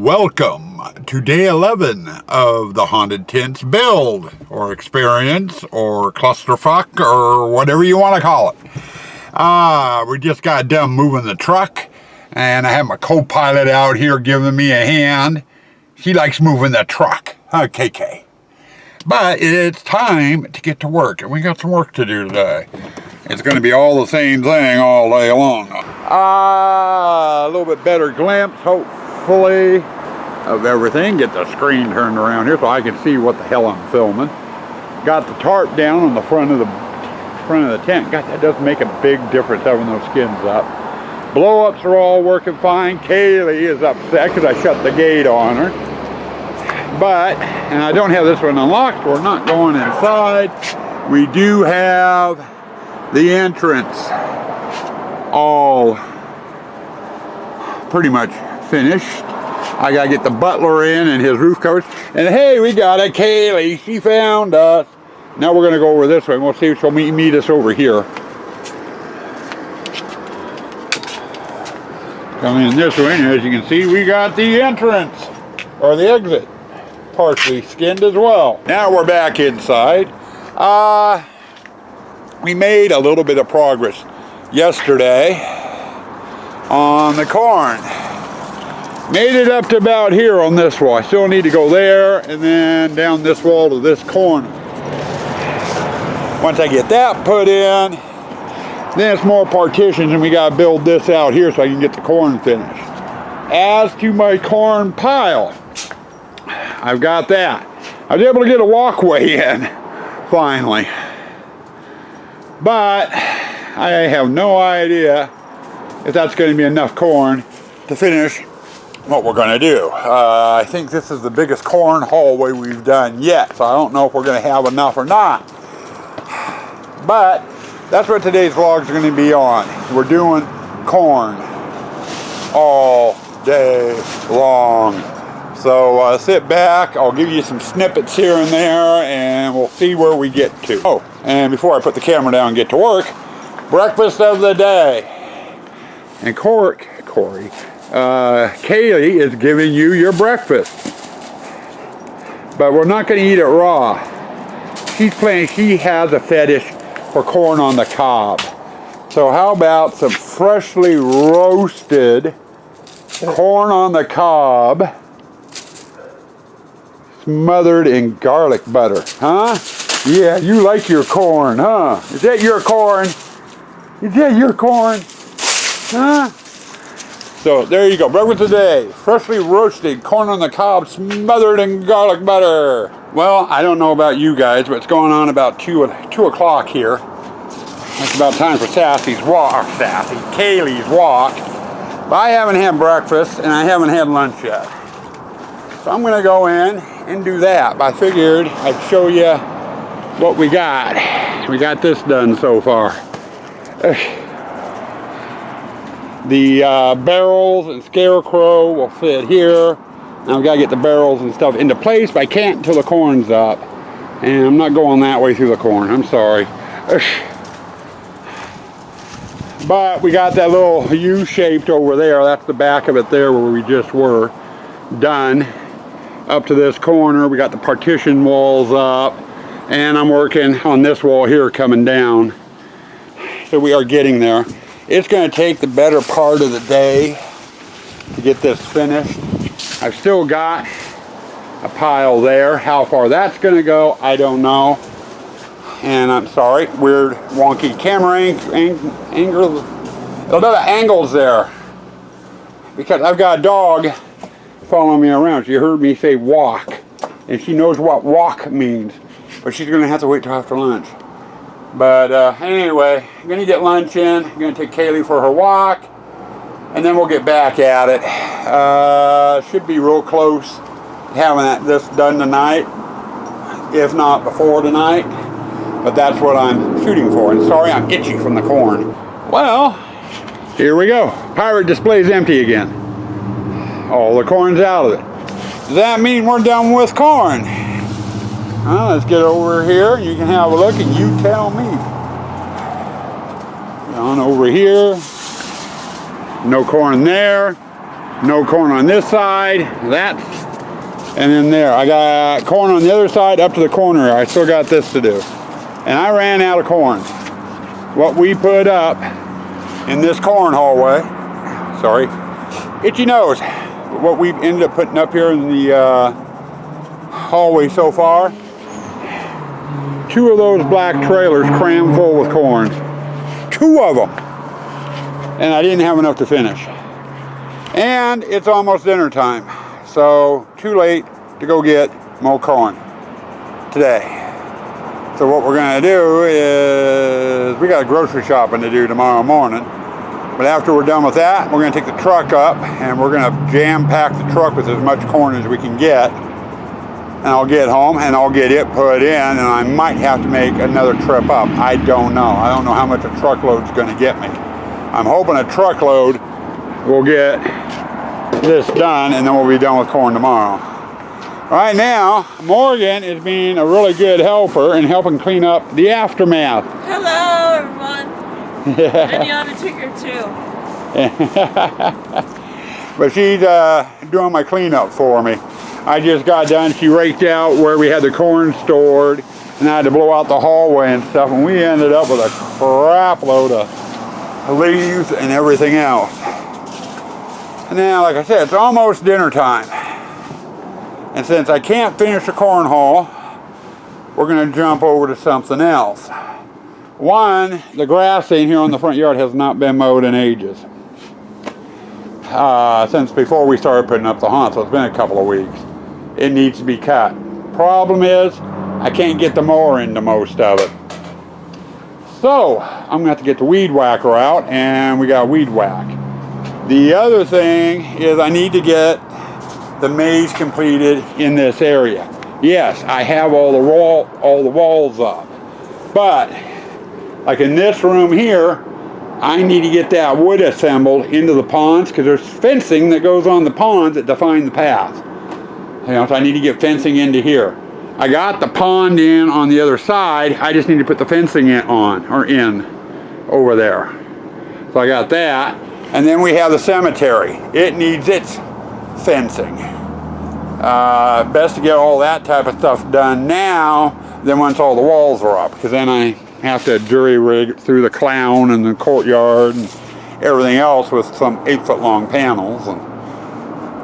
Welcome to day 11 of the Haunted Tents build, or experience, or clusterfuck, or whatever you want to call it. We just got done moving the truck, and I have my co-pilot out here giving me a hand. She likes moving the truck, huh, KK? But it's time to get to work, and we got some work to do today. It's going to be all the same thing all day long. A little bit better glimpse, hopefully, of everything. Get the screen turned around here so I can see what the hell I'm filming. Got the tarp down on the front of the tent. God, that does make a big difference having those skins up. Blow-ups are all working fine. Kaylee is upset because I shut the gate on her. But, and I don't have this one unlocked, so we're not going inside. We do have the entrance all pretty much finished. I gotta get the butler in and his roof covers. And hey, we got it, Kaylee. She found us. Now we're gonna go over this way and we'll see if she'll meet us over here. Coming in this way, and as you can see, we got the entrance, or the exit, partially skinned as well. Now we're back inside. We made a little bit of progress yesterday on the corn. Made it up to about here on this wall. I still need to go there and then down this wall to this corner. Once I get that put in, then it's more partitions and we gotta build this out here so I can get the corn finished. As to my corn pile, I've got that. I was able to get a walkway in, finally. But I have no idea if that's going to be enough corn to finish what we're going to do. I think this is the biggest corn hallway we've done yet, so I don't know if we're going to have enough or not. But that's what today's vlog is going to be on. We're doing corn all day long. So sit back, I'll give you some snippets here and there, and we'll see where we get to. Oh, and before I put the camera down and get to work, breakfast of the day. And Kaylee is giving you your breakfast. But we're not going to eat it raw. She has a fetish for corn on the cob. So how about some freshly roasted corn on the cob, smothered in garlic butter, huh? Yeah, you like your corn, huh? Is that your corn? Is that your corn? Huh? So there you go, breakfast today. Freshly roasted corn on the cob, smothered in garlic butter. Well, I don't know about you guys, but it's going on about 2 o'clock here. It's about time for Kaylee's walk. But I haven't had breakfast and I haven't had lunch yet. So I'm gonna go in and do that. But I figured I'd show you what we got. We got this done so far. The barrels and scarecrow will fit here. Now I've got to get the barrels and stuff into place, but I can't until the corn's up. And I'm not going that way through the corn, I'm sorry. But we got that little U-shaped over there. That's the back of it there where we just were. Done. Up to this corner, we got the partition walls up. And I'm working on this wall here coming down. So we are getting there. It's going to take the better part of the day to get this finished. I've still got a pile there. How far that's going to go, I don't know. And I'm sorry, weird wonky camera angles there. Because I've got a dog following me around. She heard me say walk. And she knows what walk means. But she's going to have to wait till after lunch. But anyway, I'm going to get lunch in. I'm going to take Kaylee for her walk. And then we'll get back at it. Should be real close to having this done tonight. If not before tonight. But that's what I'm shooting for. And sorry, I'm itchy from the corn. Well, here we go. Pirate display's empty again. All the corn's out of it. Does that mean we're done with corn? Well, let's get over here and you can have a look and you tell me. On over here. No corn there. No corn on this side. That's, and then there. I got corn on the other side up to the corner. I still got this to do. And I ran out of corn. What we put up in this corn hallway, sorry, itchy nose. What we've ended up putting up here in the hallway so far, 2 of those black trailers crammed full with corn. 2 of them. And I didn't have enough to finish. And it's almost dinner time. So too late to go get more corn today. So what we're gonna do is, we got grocery shopping to do tomorrow morning. But after we're done with that, we're gonna take the truck up and we're gonna jam pack the truck with as much corn as we can get. And I'll get home and I'll get it put in, and I might have to make another trip up. I don't know. I don't know how much a truckload's going to get me. I'm hoping a truckload will get this done, and then we'll be done with corn tomorrow. Right now, Morgan is being a really good helper and helping clean up the aftermath. Hello, everyone. And the other ticker too. But she's doing my cleanup for me. I just got done. She raked out where we had the corn stored, and I had to blow out the hallway and stuff, and we ended up with a crap load of leaves and everything else. And now, like I said, it's almost dinner time. And since I can't finish the corn haul, we're going to jump over to something else. One, the grass in here on the front yard has not been mowed in ages. Since before we started putting up the hunt, so it's been a couple of weeks. It needs to be cut. Problem is, I can't get the mower into most of it. So, I'm gonna have to get the weed whacker out, and we got weed whack. The other thing is I need to get the maze completed in this area. Yes, I have all the walls up, but like in this room here, I need to get that wood assembled into the ponds, because there's fencing that goes on the ponds that define the path. You know, so I need to get fencing into here. I got the pond in on the other side. I just need to put the fencing in over there. So I got that. And then we have the cemetery. It needs its fencing. Best to get all that type of stuff done now than once all the walls are up, because then I have to jury rig through the clown and the courtyard and everything else with some 8-foot long panels, and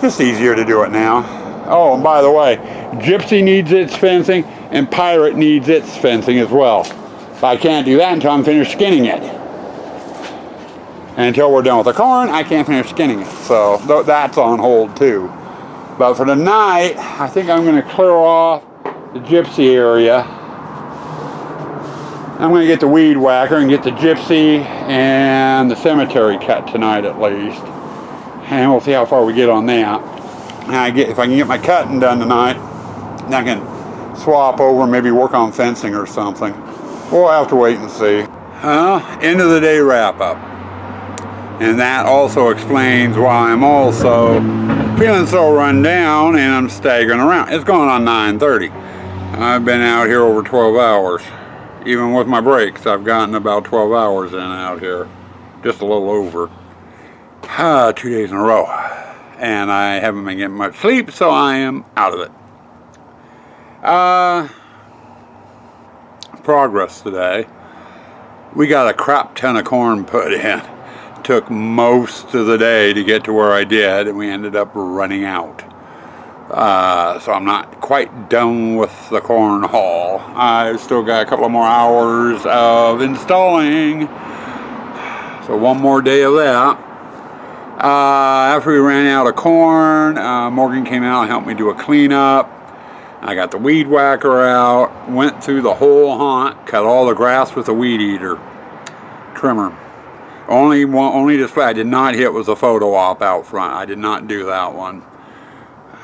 just easier to do it now. Oh, and by the way, Gypsy needs its fencing and Pirate needs its fencing as well. But I can't do that until I'm finished skinning it. And until we're done with the corn, I can't finish skinning it. So that's on hold too. But for tonight, I think I'm going to clear off the Gypsy area. I'm going to get the weed whacker and get the Gypsy and the cemetery cut tonight at least. And we'll see how far we get on that. And if I can get my cutting done tonight, then I can swap over and maybe work on fencing or something. We'll have to wait and see. End of the day wrap up. And that also explains why I'm also feeling so run down and I'm staggering around. It's going on 9:30. I've been out here over 12 hours. Even with my breaks, I've gotten about 12 hours in out here. Just a little over. 2 days in a row. And I haven't been getting much sleep, so I am out of it. Progress today. We got a crap ton of corn put in. Took most of the day to get to where I did, and we ended up running out. So I'm not quite done with the corn haul. I've still got a couple of more hours of installing. So one more day of that. After we ran out of corn, Morgan came out and helped me do a cleanup. I got the weed whacker out, went through the whole hunt, cut all the grass with a weed eater trimmer. Only display I did not hit was a photo op out front. I did not do that one.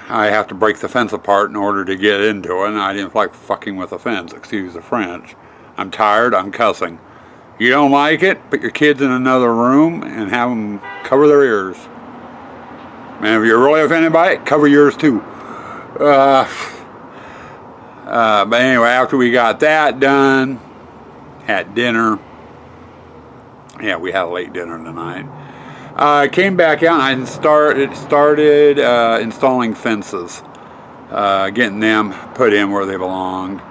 I have to break the fence apart in order to get into it, and I didn't like fucking with the fence, excuse the French. I'm tired, I'm cussing. You don't like it, put your kids in another room and have them cover their ears. Man, if you're really offended by it, cover yours too. But anyway, after we got that done, had dinner. Yeah, we had a late dinner tonight. I came back out and I started installing fences, getting them put in where they belong.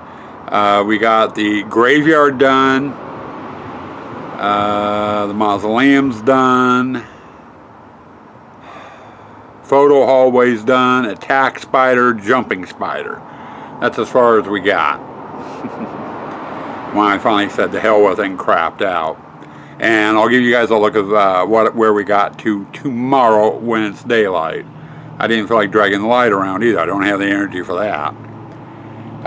We got the graveyard done, the mausoleums done, photo hallways done, attack spider, jumping spider. That's as far as we got. When I finally said the hell with it and crapped out. And I'll give you guys a look of where we got to tomorrow when it's daylight. I didn't feel like dragging the light around either. I don't have the energy for that.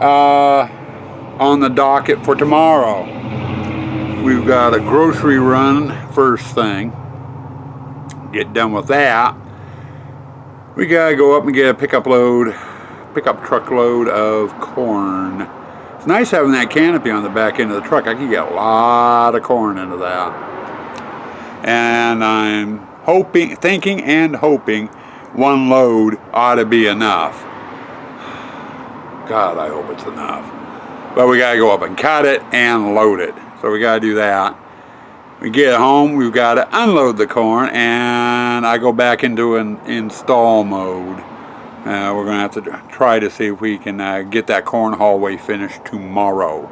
On the docket for tomorrow, we've got a grocery run first thing. Get done with that. We gotta go up and get a pickup truckload of corn. It's nice having that canopy on the back end of the truck. I can get a lot of corn into that. And I'm thinking and hoping one load ought to be enough. God, I hope it's enough. But we gotta go up and cut it and load it. So we gotta do that. We get home, we've got to unload the corn, and I go back into an install mode. We're going to have to try to see if we can get that corn hallway finished tomorrow.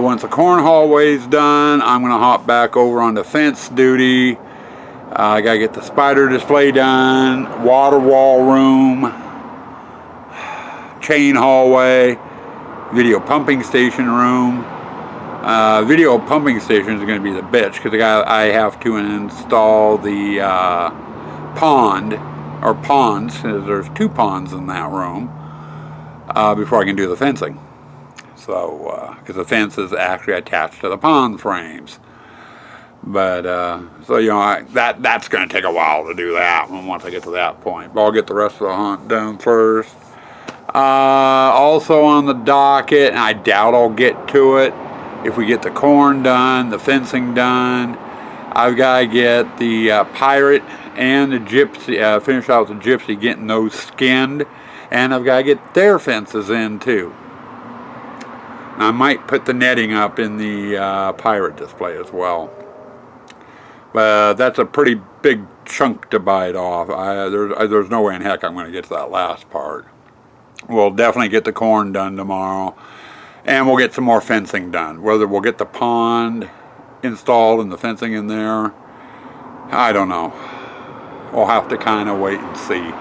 Once the corn hallway's done, I'm going to hop back over onto fence duty. I got to get the spider display done, water wall room, chain hallway, video pumping station room. Video pumping station is going to be the bitch because I have to install the pond, or ponds, because there's 2 ponds in that room, before I can do the fencing. So, because the fence is actually attached to the pond frames. But, so, you know, that's going to take a while to do that once I get to that point. But I'll get the rest of the hunt done first. Also on the docket, and I doubt I'll get to it, if we get the corn done, the fencing done, I've got to get the pirate and the gypsy, finish out the gypsy, getting those skinned, and I've got to get their fences in too. I might put the netting up in the pirate display as well. But that's a pretty big chunk to bite off. There's no way in heck I'm going to get to that last part. We'll definitely get the corn done tomorrow. And we'll get some more fencing done. Whether we'll get the pond installed and the fencing in there, I don't know. We'll have to kind of wait and see.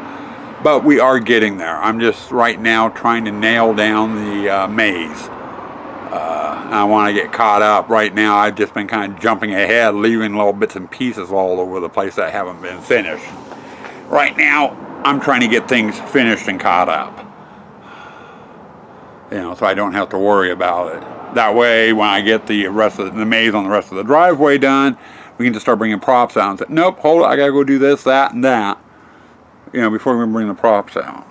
But we are getting there. I'm just right now trying to nail down the maze. I want to get caught up. Right now I've just been kind of jumping ahead, leaving little bits and pieces all over the place that haven't been finished. Right now I'm trying to get things finished and caught up. You know, so I don't have to worry about it. That way, when I get the rest of the maze on the rest of the driveway done, we can just start bringing props out and say, nope, hold it, I gotta go do this, that, and that. You know, before we bring the props out.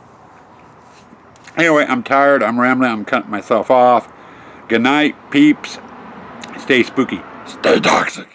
Anyway, I'm tired, I'm rambling, I'm cutting myself off. Good night, peeps. Stay spooky. Stay toxic.